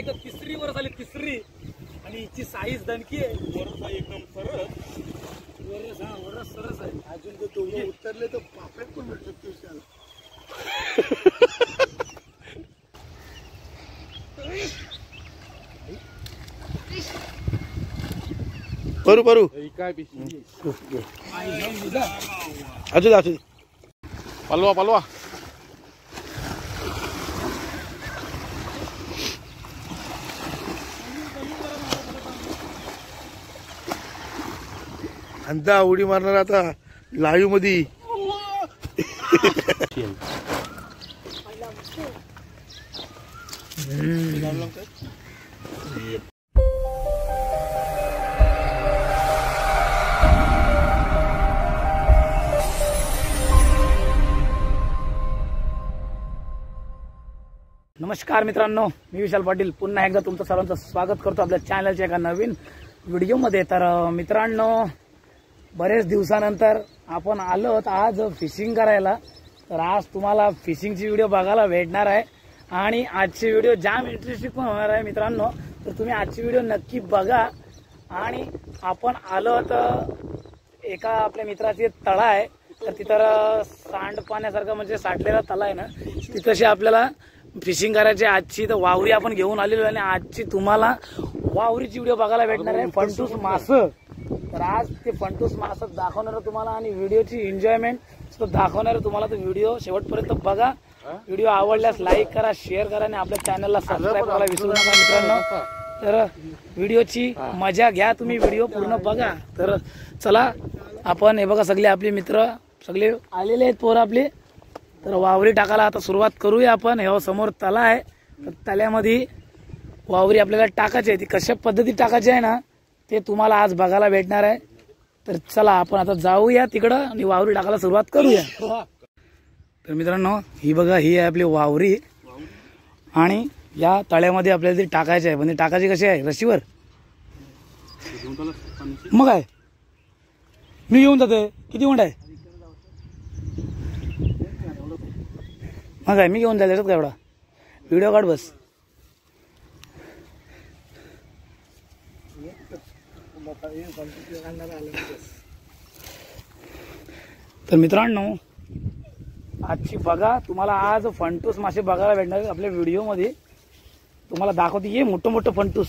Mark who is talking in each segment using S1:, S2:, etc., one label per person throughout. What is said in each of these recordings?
S1: एकदा तिसरी वर झाली तिसरी आणि हिची साईज दणकी आहे. वरच एकदम सरस वरच सरस आहे. अजून ते दोघे उतरले तर पापलेट पण भेटू शकतो त्याला.
S2: परू परू
S1: काय
S2: असू असू पलवा पलवा. अंदा उडी मारणार आता लाईव्ह मध्ये.
S1: नमस्कार मित्रांनो, मी विशाल पाटील पुन्हा एकदा तुमचं सर्वांचं स्वागत करतो आपल्या चॅनलच्या एका नवीन व्हिडिओमध्ये. तर मित्रांनो, बरेच दिवसानंतर आपण आलो आज फिशिंग करायला. तर आज तुम्हाला फिशिंगची व्हिडिओ बघायला भेटणार आहे आणि आजची व्हिडिओ जाम इंटरेस्टिंग पण होणार आहे मित्रांनो. तर तुम्ही आजची व्हिडिओ नक्की बघा. आणि आपण आलो तर एका आपल्या मित्राची तळा आहे. तर तिथं सांडपाण्यासारखं म्हणजे साठलेला तळा आहे ना, तिथंशी आपल्याला फिशिंग करायची आजची. तर वावरी आपण घेऊन आलेलो आणि आजची तुम्हाला वावरीची व्हिडिओ बघायला भेटणार आहे. फंटूस मास. तर आज ते फंटूस मास दाखवणार तुम्हाला आणि व्हिडिओची एन्जॉयमेंट दाखवणार तुम्हाला. तर व्हिडिओ शेवटपर्यंत बघा. व्हिडिओ आवडल्यास लाईक करा, शेअर करा आणि आपल्या चॅनलला सबस्क्राईब करायला विसरू नका मित्रांनो. तर व्हिडिओची मजा घ्या, तुम्ही व्हिडिओ पूर्ण बघा. तर चला आपण हे बघा सगळे आपले मित्र सगळे आलेले आहेत पोरं आपले. तर वावरी टाकायला आता सुरुवात करूया आपण. हे समोर तला आहे. तर तल्यामध्ये वावरी आपल्याला टाकायची आहे. ती कशा पद्धती टाकायची आहे ना ते तुम्हाला आज बघायला भेटणार आहे. तर चला आपण आता जाऊया तिकडं आणि वावरी टाकायला सुरुवात करूया. तर मित्रांनो, ही बघा, ही आहे आपली वावरी आणि या तळ्यामध्ये आपल्याला ती टाकायची आहे. पण ती टाकायची कशी आहे? रशीवर. मग काय मी घेऊन जाते. किती गुंड आहे? मग काय मी घेऊन जायला का एवढा? व्हिडिओ काढ बस. तर मित्रांनो, आजची बघा तुम्हाला आज फंटूस मासे बघायला भेटणार आपल्या व्हिडिओ मध्ये. तुम्हाला दाखवते ये मोठं मोठं फंटूस.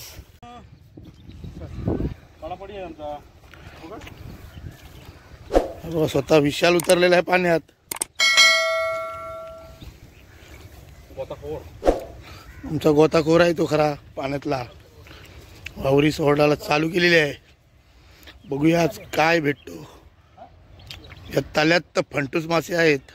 S2: स्वतः विशाल उतरलेला आहे पाण्यात. आमचा गोताखोर आहे तो खरा पाण्यातला. वावरी सोडायला चालू केलेली आहे. बघूया आज काय भेटतो. या तल्यात तर फंटूस मासे आहेत.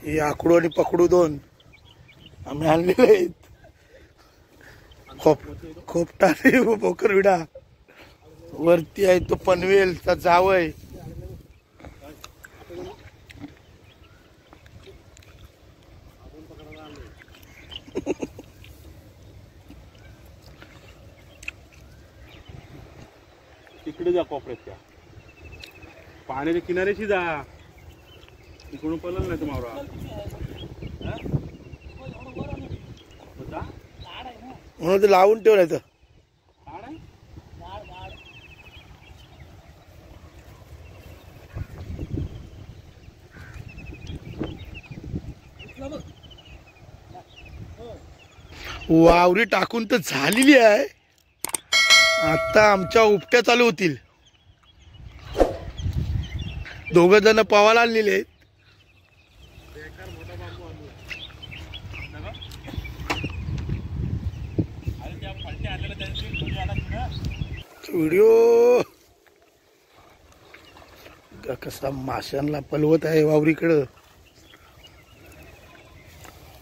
S2: हे आकडू आणि पकडू दोन आम्ही आणलेले आहेत. खोपटा पोकर विडा वरती आहे तो पनवेलचा जावय.
S3: तिकडे जा कोपऱ्यात, त्या पाण्याच्या किनाऱ्याशी जा. इकडून पळलं नाही तर मावरा.
S2: म्हणून ते लावून ठेवलं तर वावरी टाकून तर झालेली आहे. आता आमच्या उपट्या चालू होतील. दोघ जण पवायला आलेले आहेत. व्हिडिओ कसा माशांना पलवत आहे वावरीकडं.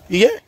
S2: ठीक आहे.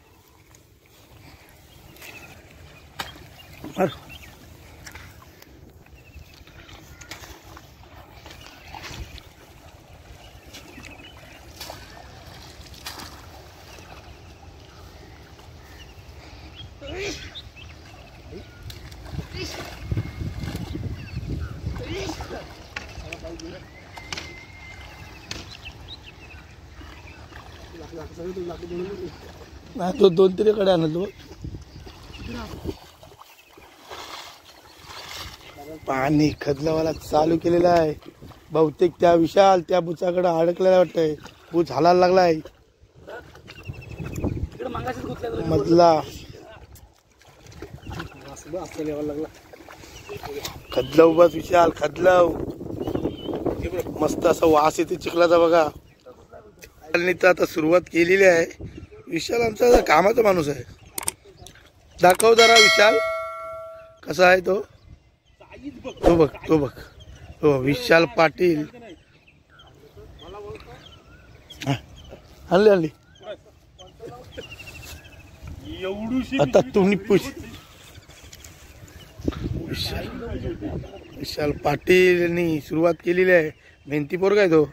S2: नाही तो 2-3 कडे आणतो. पाणी खदलावाला चालू केलेलं आहे. बहुतेक त्या विशाल त्या बुचाकडे अडकलेला वाटतंय. बुच हालायला लागलाय मधला. खदलव बस विशाल खदलव. मस्त असा वास येते चिखलाचा बघा. तर आता सुरुवात केलेली आहे. विशाल आमचा कामाचा माणूस आहे. दाखव जरा विशाल कसा आहे तो. तो बघ तो बघ तो विशाल पाटील. आणली आणली आता तुम्ही पुश. विशाल पाटील यांनी सुरुवात केलेली आहे. मेहनती पोरगा आहे तो.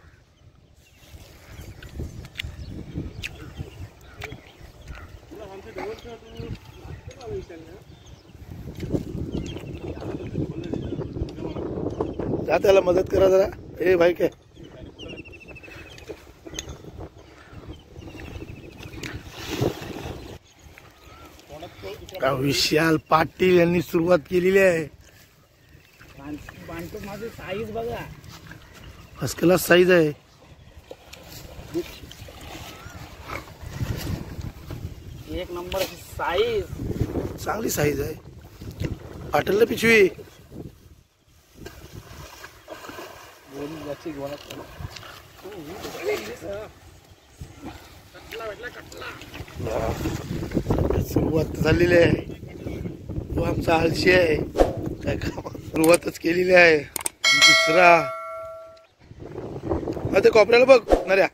S2: जा त्याला मदत करा जरा. ए भाई काय विशाल पाटील यांनी सुरुवात केलेली आहे.
S1: माझी साईज बघा.
S2: फर्स्ट क्लास साईज आहे.
S1: एक नंबर साईज.
S2: चांगली साईज आहे. पाटीलला पिशवी. सुरुवात झालेली आहे. तो आमचा आळशी आहे. काय काम सुरुवातच केलेली आहे. दुसरा ते कोपऱ्याला बघ नऱ्या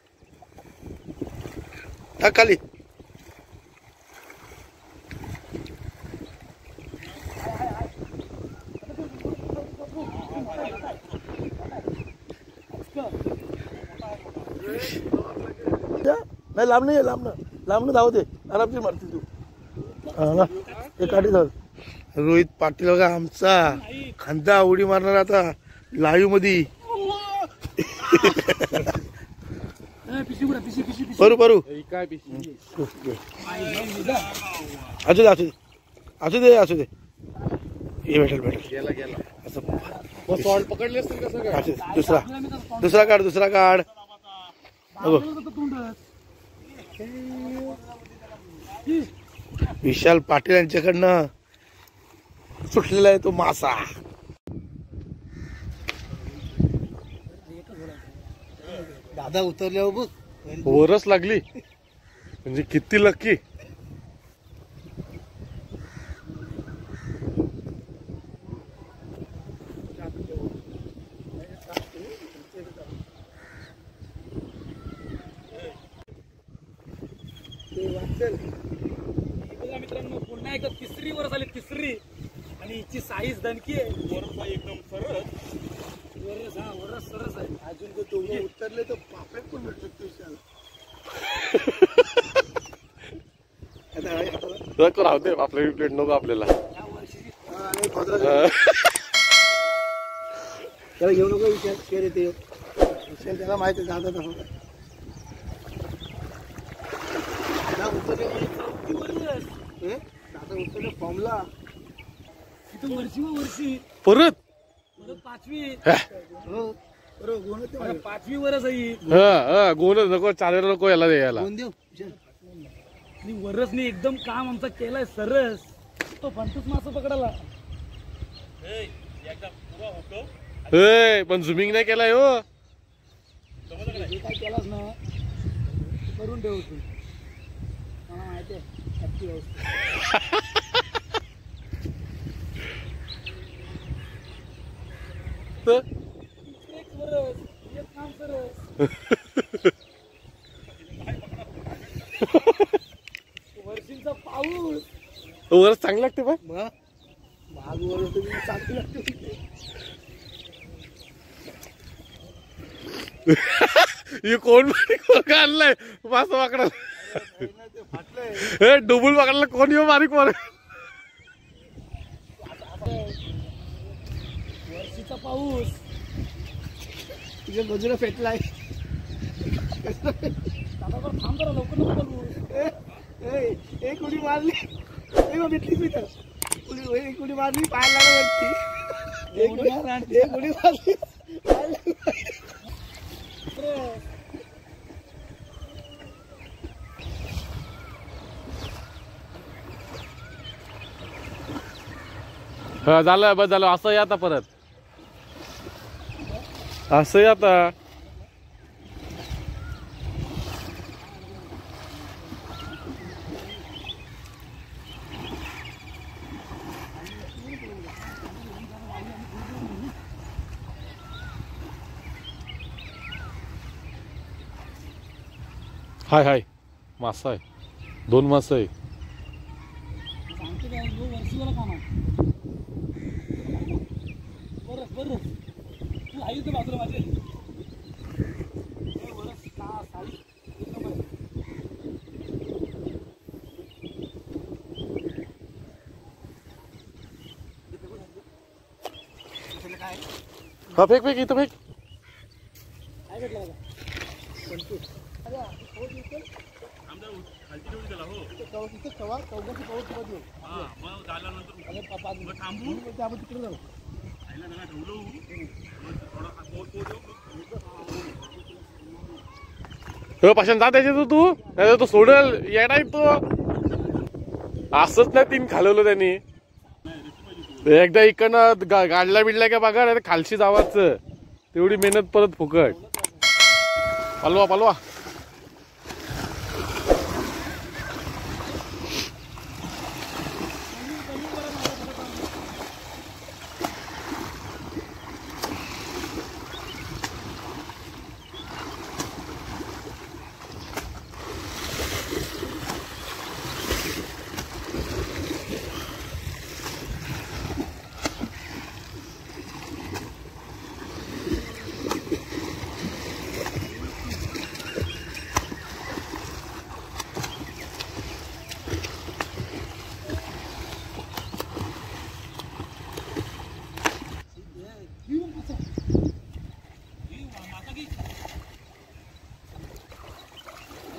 S2: टाक खाली. नाही लांब नाही लांब धाव दे. आरामशीर मारतील तू. हा ना ते काढी धाव. रोहित पाटील बघा आमचा खांदा उडी मारणार आता लाईव्ह मध्ये. बरू बरू असू दे असू दे असू दे असू दे. हे भेटेल असं
S3: पकडले असतील कसं काय.
S2: असू दे. दुसरा काढ. विशाल पाटील यांच्याकडनं सुटलेला आहे तो मासा.
S4: दादा उतरल्यावर बघ
S3: वरच लागली म्हणजे किती लकी.
S1: मित्रांनो पुन्हा एकदा तिसरी वर झाली. तिसरी आणि हिची साईज दणकी आहे.
S3: एकदम सरळ
S1: वरस सरस आहे.
S2: अजून ते दोघे उतरले तर पापलेट पण भेटू शकतो विशाल.
S3: राहू दे आपल्या प्लेट नको आपल्याला.
S2: त्याला घेऊ नको विचार शेअर येते. विशाल त्याला माहिती आहे दादा तसं दादा उतरले फॉर्मला.
S1: तिथं वर्षी
S3: परत
S1: पाचवी.
S2: बरोबर
S1: 5वी वरच आहे.
S3: गोलच नको. चालेल नको याला द्यायला.
S1: आणि वरसने एकदम काम आमचा केलाय सरस. तो फंटूस मासा पकडाला.
S3: पण झुमिंग नाही केलाय हो.
S1: काय केलाच ना करून ठेव तू. माहिती आहे. वर्षींचा पाऊस.
S3: वरच चांगली लागते बा.
S2: भाग वर चांगली लागते.
S3: हे कोण आणलाय मासा पकडा. डबल पकडला कोण येऊ बारीक वर.
S1: वर्षीचा पाऊस.
S2: तुझ्या गजूला फेटलाय.
S1: थांब जरा लवकर नको बोलू.
S2: एक उडी मारली भेटलीच मी तर एक उडी मारली पाहायला लागला वरती. एक उडी मारली
S3: झालं बस झालं. असं या आता परत असं या आता. हाय हाय मासा आहे. 2 मासा आहे.
S1: सांगते काय वर्षीवाला काम आहे. बरं तू आई तर बाजूला माझे वरस का साडी एक नंबर.
S3: हा फेक इथं फेक.
S1: काय भेटलं मला
S3: पाषाण जा त्याच्यात तू नाही तो सोडल येणार तो. असंच नाही 3 खालवलं त्यांनी. एकदा इकडनं गाडला बिडला का बघा नाही खालशी जावाच. तेवढी मेहनत परत फुकट. पालवा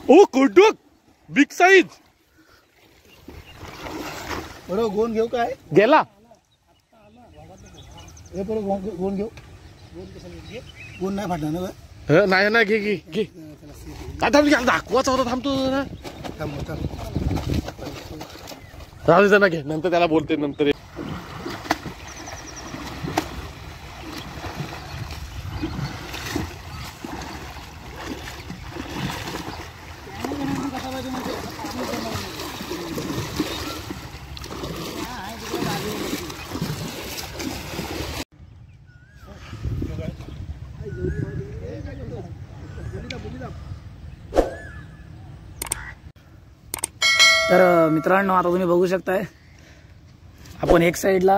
S3: ओ कोडक बिग साईज.
S2: बरोबर गोन घेऊ काय
S3: गेला.
S2: हे बरोबर गोन घेऊ. गोन नाही फाटणार ना.
S3: नाही घे दाखवाचा होता. थांबतो ना राहू दे ना. घे नंतर त्याला बोलते नंतर.
S1: तर मित्रांनो आता तुम्ही बघू शकताय आपण एक साईडला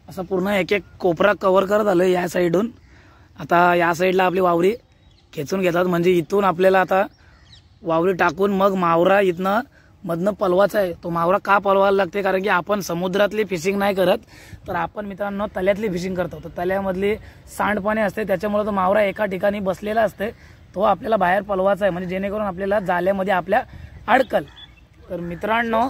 S1: असं पूर्ण एक कोपरा कव्हर करत आलोय या साईडून. आता या साईडला आपली वावरी खेचून घेतात म्हणजे इथून आपल्याला आता वावरी टाकून मग मावरा इथनं मधनं पलवायचा आहे. तो मावरा का पलवायला लागते कारण की आपण समुद्रातली फिशिंग नाही करत तर आपण मित्रांनो तल्यातली फिशिंग करतो. तर तल्यामधली सांडपाणी असते त्याच्यामुळे तो मावरा एका ठिकाणी बसलेला असते. तो आपल्याला बाहेर पलवायचा आहे म्हणजे जेणेकरून आपल्याला जाल्यामध्ये आपल्या अडकल. तर मित्रांनो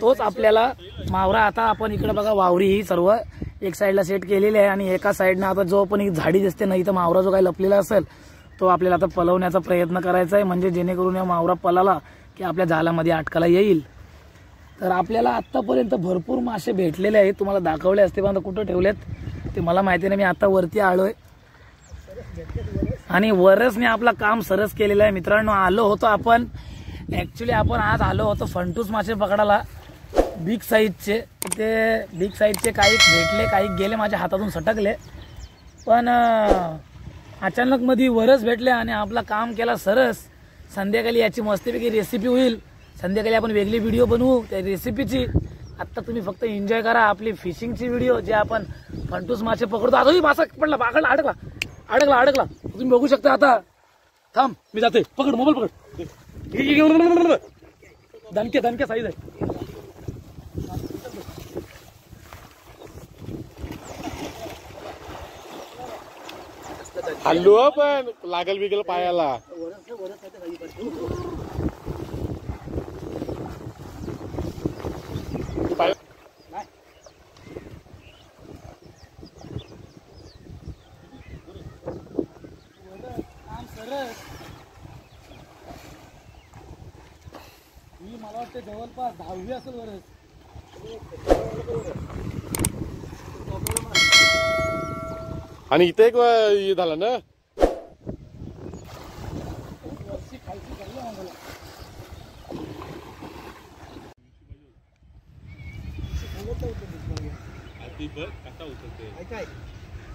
S1: तोच आपल्याला मावरा आता आपण इकडे बघा वावरी ही सर्व एक साईडला सेट केलेली आहे आणि एका साईडनं आता जो पण एक झाडी दिसते नाही तर मावरा जो काही लपलेला असेल तो आपल्याला आता पलवण्याचा प्रयत्न करायचा आहे म्हणजे जेणेकरून या मावरा पलाला की आपल्या जाळ्यामध्ये अटकायला येईल. तर आपल्याला आतापर्यंत भरपूर मासे भेटलेले आहेत. तुम्हाला दाखवले असते पण कुठं ठेवलेत ते मला माहिती नाही. मी आता वरती आलोय आणि वरसने आपला काम सरस केलेलं आहे. मित्रांनो आलो होतो आपण ऍक्च्युली आपण आज आलो होतो फंटूस मासे पकडायला बिग साईजचे. ते बिग साईजचे काही भेटले काही गेले माझ्या हातातून सटकले पण अचानक मध्ये वरस भेटले आणि आपला काम केला सरस. संध्याकाळी याची मस्तपैकी रेसिपी होईल. संध्याकाळी आपण वेगळी व्हिडिओ बनवू त्या रेसिपीची. आता तुम्ही फक्त एन्जॉय करा आपली फिशिंगची व्हिडिओ जे आपण फंटूस मासे पकडतो. आजही मासा पडला बागडला अडकला तुम्ही बघू शकता. आता थांब मी जाते. पकड मोबाईल पकड. दणके साईज आहे.
S3: हल्लो पण लागल बिगल पायाला.
S4: मला वाटतं जवळपास 10वी असेल बरं.
S3: आणि इथे एक हे झालं ना.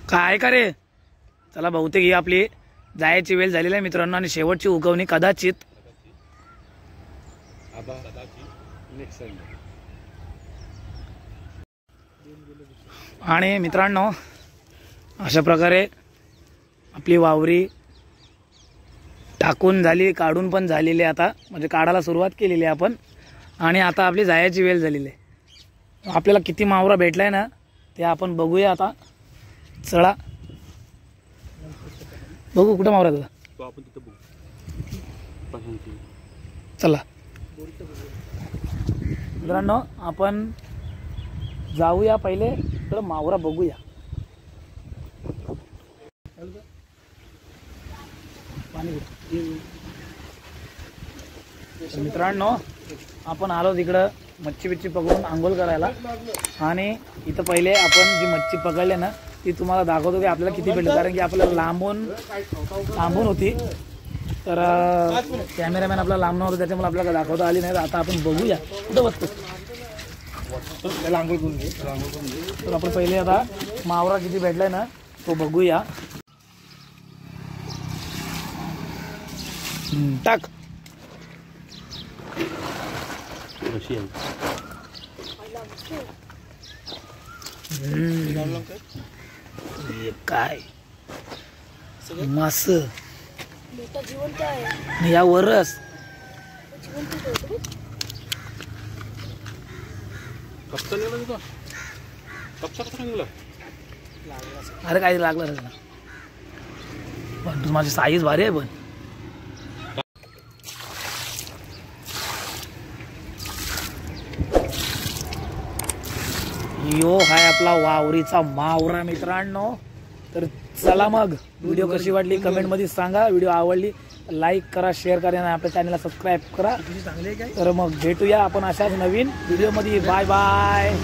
S1: काय का रे. चला बहुतेक ही आपली जायची वेळ झालेली आहे मित्रांनो आणि शेवटची उगवणी कदाचित आणि मित्रांनो अशा प्रकारे आपली वावरी टाकून झाली, काढून पण झालेली आता, म्हणजे काढायला सुरुवात केलेली आहे आपण. आणि आता आपली जायची वेळ झालेली आहे. आपल्याला किती मावरा भेटलाय ना ते आपण बघूया आता. चला बघू कुठं मावरा तुझा. चला मित्रांनो आपण जाऊया पहिले तर मावरा बघूया. मित्रांनो आपण आलो तिकडं मच्छी बिच्छी पकडून आंघोळ करायला. आणि इथं पहिले आपण जी मच्छी पकडली ना ती तुम्हाला दाखवतो की आपल्याला किती भेटली, कारण की आपल्याला लांबून होती. तर कॅमेरामॅन आपला लांब नव्हता त्याच्यामुळे आपल्याला दाखवता आली नाही. तर आता आपण बघूया कुठं बघतो. तर आपण पहिले आता मावरा किती भेटलाय ना तो बघूया. टाक. काय मास या वरस. अरे काय लागलं ना पण माझी साईज भारी आहे. पण यो हाय आपला वावरीचा मावरा मित्रांनो. तर चला मग व्हिडिओ कशी वाटली कमेंट मध्ये सांगा. व्हिडिओ आवडली लाईक करा, शेअर करा आणि आपल्या चॅनलला सबस्क्राईब करा. तर मग भेटूया आपण अशाच नवीन व्हिडिओ मध्ये. Bye bye.